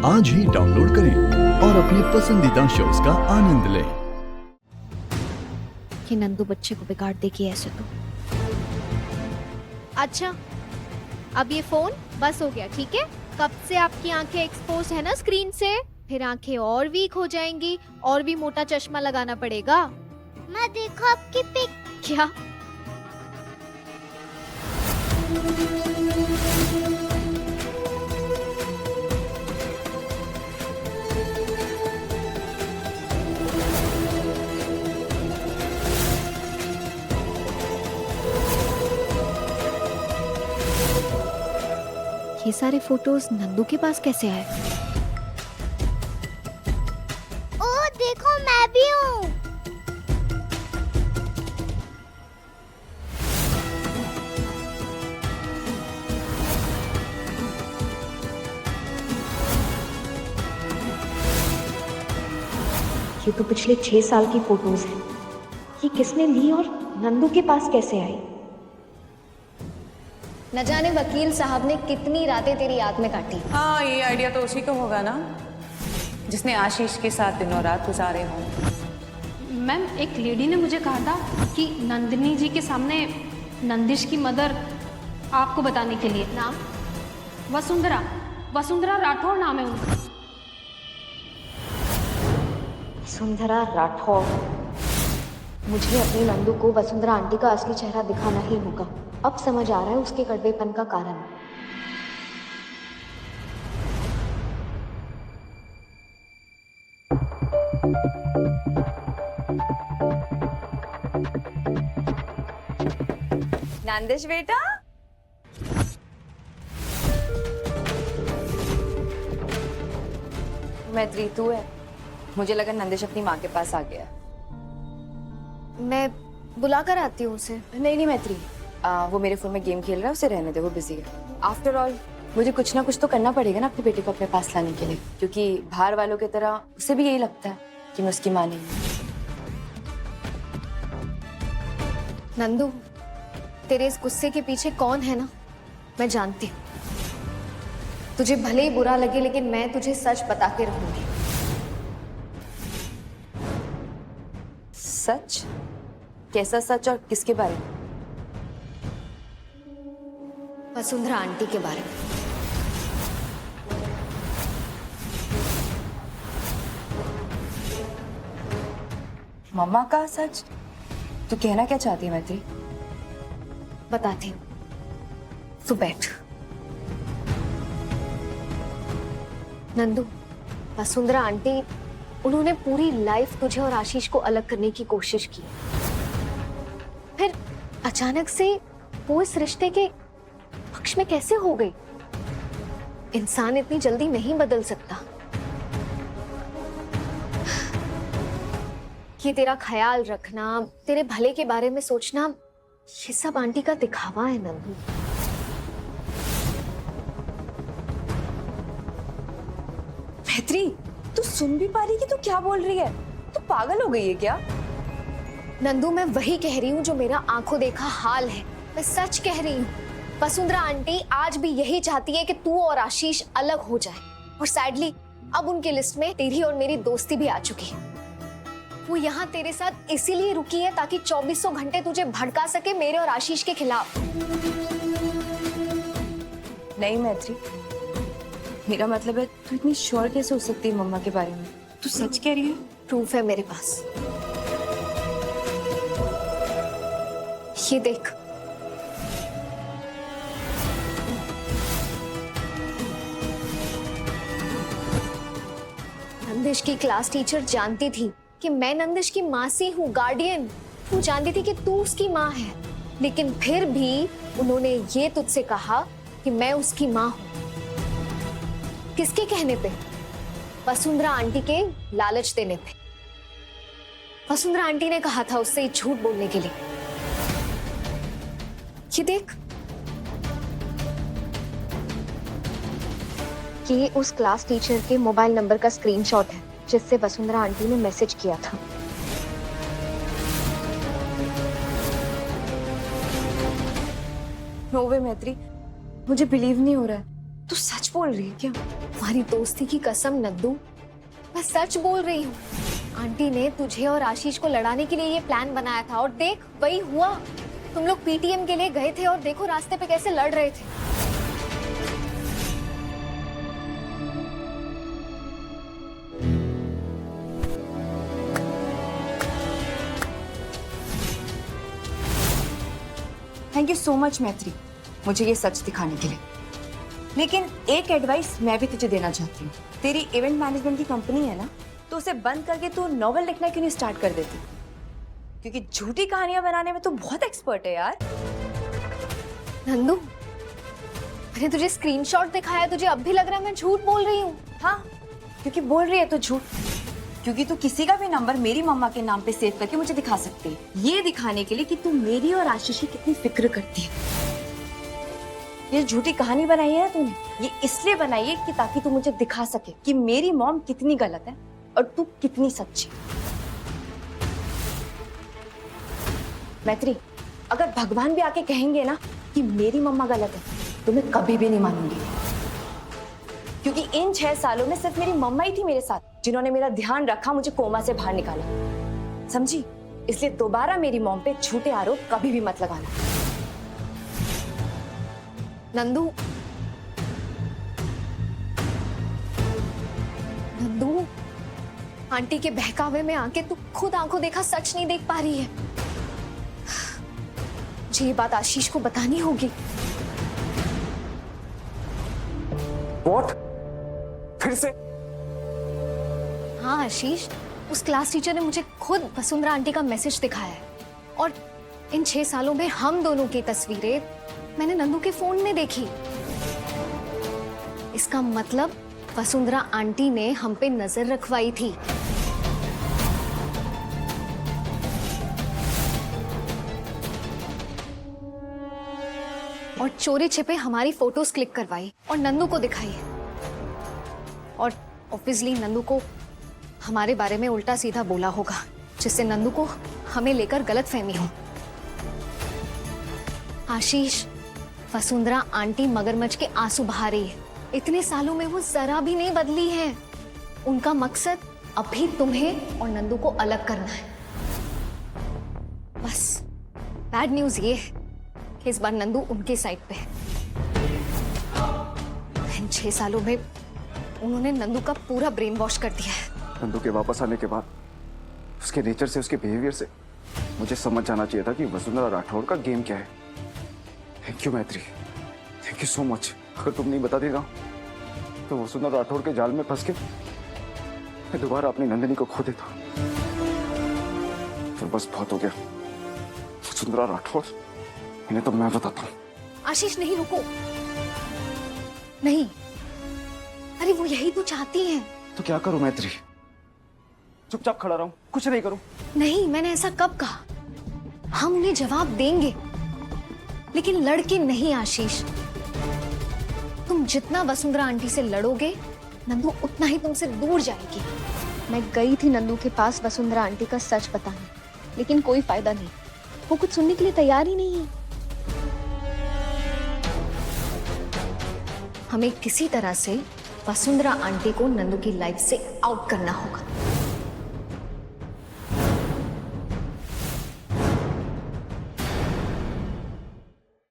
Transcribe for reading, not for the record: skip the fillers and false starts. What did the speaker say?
आज ही डाउनलोड करें और अपने पसंदीदा शोज का आनंद लें। कि नंदू बच्चे को बिगाड़ देगी ऐसे तो। अच्छा, अब ये फोन बस हो गया, ठीक है? कब से आपकी आंखें एक्सपोज है ना स्क्रीन से, फिर आंखें और वीक हो जाएंगी और भी मोटा चश्मा लगाना पड़ेगा। मैं देखो आपकी पिक। क्या? ये सारे फोटोज नंदू के पास कैसे आए? ओ देखो मैं भी हूँ। ये तो पिछले 6 साल की फोटोज हैं। ये किसने ली और नंदू के पास कैसे आई? न जाने वकील साहब ने कितनी रातें तेरी याद में काटी। हाँ, ये आइडिया तो उसी को होगा ना, जिसने आशीष के साथ दिनों रात गुजारे हों। मैम, एक लेडी ने मुझे कहा था कि नंदिनी जी के सामने नंदिश की मदर आपको बताने के लिए। नाम? वसुंधरा राठौर नाम है उनका। वसुंधरा राठौर। मुझे अपनी नंदू को वसुंधरा आंटी का असली चेहरा दिखाना ही होगा। अब समझ आ रहा है उसके कड़वेपन का कारण। नंदिश बेटा, मैत्री तू है? मुझे लगा नंदिश अपनी माँ के पास आ गया। मैं बुला कर आती हूँ उसे। नहीं मैत्री, वो मेरे फोन में गेम खेल रहा है, उसे रहने दे, वो बिजी है। आफ्टर ऑल मुझे कुछ ना कुछ तो करना पड़ेगा ना अपने बेटे को अपने पास लाने के लिए, क्योंकि बाहर वालों की तरह उसे भी यही लगता है कि मैं उसकी माँ नहीं हूँ। नंदू, तेरे इस गुस्से के पीछे कौन है ना, मैं जानती हूँ। तुझे भले ही बुरा लगे, लेकिन मैं तुझे सच बता के रहूंगी। सच? कैसा सच और किसके बारे में? वसुंधरा आंटी के बारे में। मम्मा का सच? तू कहना क्या चाहती है मैत्री? बताती हूँ, तू बैठ। नंदू, वसुंधरा आंटी, उन्होंने पूरी लाइफ तुझे और आशीष को अलग करने की कोशिश की। फिर अचानक से वो इस रिश्ते के पक्ष में कैसे हो गई? इंसान इतनी जल्दी नहीं बदल सकता। ये तेरा ख्याल रखना, तेरे भले के बारे में सोचना, ये सब आंटी का दिखावा है नंदू। मैत्री, तू सुन भी पा रही कि तू क्या बोल रही है? तू पागल हो गई है क्या? नंदू, मैं वही कह रही हूँ जो मेरा आंखों देखा हाल है। मैं सच कह रही हूँ। वसुंधरा आंटी आज भी यही चाहती है कि तू और आशीष अलग हो जाए, और सैडली अब उनकी लिस्ट में तेरी और मेरी दोस्ती भी आ चुकी है। वो यहाँ तेरे साथ इसीलिए रुकी है ताकि 2400 घंटे तुझे भड़का सके मेरे और आशीष के खिलाफ। नहीं मैत्री, मेरा मतलब है, तू इतनी श्योर कैसे हो सकती है मम्मा के बारे में? तू सच कह रही है? प्रूफ है मेरे पास, ये देख। नंदिश की क्लास टीचर जानती थी कि मैं नंदिश की मासी हूँ, गार्डियन। वो जानती थी कि तू उसकी माँ है, लेकिन फिर भी उन्होंने ये तुझसे कहा कि मैं उसकी माँ हूँ। किसके कहने पे? वसुंधरा आंटी के लालच देने पे। वसुंधरा आंटी ने कहा था उससे झूठ बोलने के लिए। ये देख, ये उस क्लास टीचर के मोबाइल नंबर का स्क्रीनशॉट है जिससे वसुंधरा आंटी ने मैसेज किया था। नो वे मैत्री, मुझे बिलीव नहीं हो रहा है। तू सच बोल रही है क्या? तुम्हारी दोस्ती की कसम नंदू, मैं सच बोल रही हूँ। आंटी ने तुझे और आशीष को लड़ाने के लिए ये प्लान बनाया था और देख वही हुआ। तुम लोग पीटीएम के लिए गए थे और देखो रास्ते पे कैसे लड़ रहे थे। थैंक यू सो मच मैत्री, मुझे ये सच दिखाने के लिए। लेकिन एक एडवाइस मैं भी तुझे देना चाहती हूँ। तेरी इवेंट मैनेजमेंट की कंपनी है ना, तो उसे बंद करके तू नॉवेल लिखना क्यों नहीं स्टार्ट कर देती? क्योंकि झूठी कहानियां बनाने में तू बहुत एक्सपर्ट है यार। नंदू, मैंने तुझे स्क्रीनशॉट दिखाया, तुझे अब भी लग रहा है मैं झूठ बोल रही हूँ? हाँ, क्योंकि बोल रही है तो झूठ। क्योंकि तू किसी का भी नंबर मेरी मम्मा के नाम पे सेव करके मुझे दिखा सकती है, ये दिखाने के लिए कि तू मेरी और आशीष की कितनी फिक्र करती है। ये झूठी कहानी बनाई है तूने, ये इसलिए बनाई है कि ताकि तू मुझे दिखा सके कि मेरी मॉम कितनी गलत है और तू कितनी सच्ची। मैत्री, अगर भगवान भी आके कहेंगे ना कि मेरी मम्मा गलत है, तो मैं कभी भी नहीं मानूंगी। क्योंकि इन 6 सालों में सिर्फ मेरी मम्मा ही थी मेरे साथ, जिन्होंने मेरा ध्यान रखा, मुझे कोमा से बाहर निकाला। समझी? इसलिए दोबारा मेरी मॉम पे झूठे आरोप कभी भी मत लगाना। नंदू, नंदू, आंटी के बहकावे में आके तू खुद आंखों देखा सच नहीं देख पा रही है। मुझे ये बात आशीष को बतानी होगी। What? फिर से? हाँ आशीष, उस क्लास टीचर ने मुझे खुद वसुंधरा आंटी का मैसेज दिखाया है और इन 6 सालों में हम दोनों की तस्वीरें मैंने नंदू के फोन में देखी। इसका मतलब वसुंधरा आंटी ने हम पे नजर रखवाई थी। और चोरी छिपे हमारी फोटोज क्लिक करवाई और नंदू को दिखाई। और ऑब्वियसली नंदू को हमारे बारे में उल्टा सीधा बोला होगा, जिससे नंदू को हमें लेकर गलतफहमी हो। आशीष, वसुंधरा आंटी मगरमच्छ के आंसू बहा रही है। इतने सालों में वो जरा भी नहीं बदली है। उनका मकसद अभी तुम्हें और नंदू को अलग करना है। बस बैड न्यूज ये है कि इस बार नंदू उनके साइड पे है। इन 6 सालों में उन्होंने नंदू का पूरा ब्रेन वॉश कर दिया है। नंदू के वापस आने के बाद उसके नेचर से, उसके बिहेवियर से मुझे समझ जाना चाहिए था कि वसुंधरा राठौड़ का गेम क्या है। थैंक यू मैत्री, थैंक यू सो मच। अगर तुम नहीं बता देगा तो वसुंधरा राठौड़ के जाल में फंस के मैं दोबारा अपनी नंदिनी को खो देता। फिर बस बहुत हो गया। वसुंधरा राठौड़, इन्हें तो मैं बताता हूँ। आशीष नहीं, रुको। नहीं, अरे वो यही तो चाहती है। तो क्या करूं मैत्री? चुपचाप खड़ा रहूं, कुछ नहीं करूं? नहीं, मैंने ऐसा कब कहा? हम उन्हें जवाब देंगे, लेकिन लड़के नहीं आशीष। तुम जितना वसुंधरा आंटी से लड़ोगे, नंदू उतना ही तुमसे दूर जाएगी। मैं गई थी नंदू के पास वसुंधरा आंटी का सच बताने, लेकिन कोई फायदा नहीं। वो कुछ सुनने के लिए तैयार ही नहीं है। हमें किसी तरह से वसुंधरा आंटी को नंदू की लाइफ से आउट करना होगा।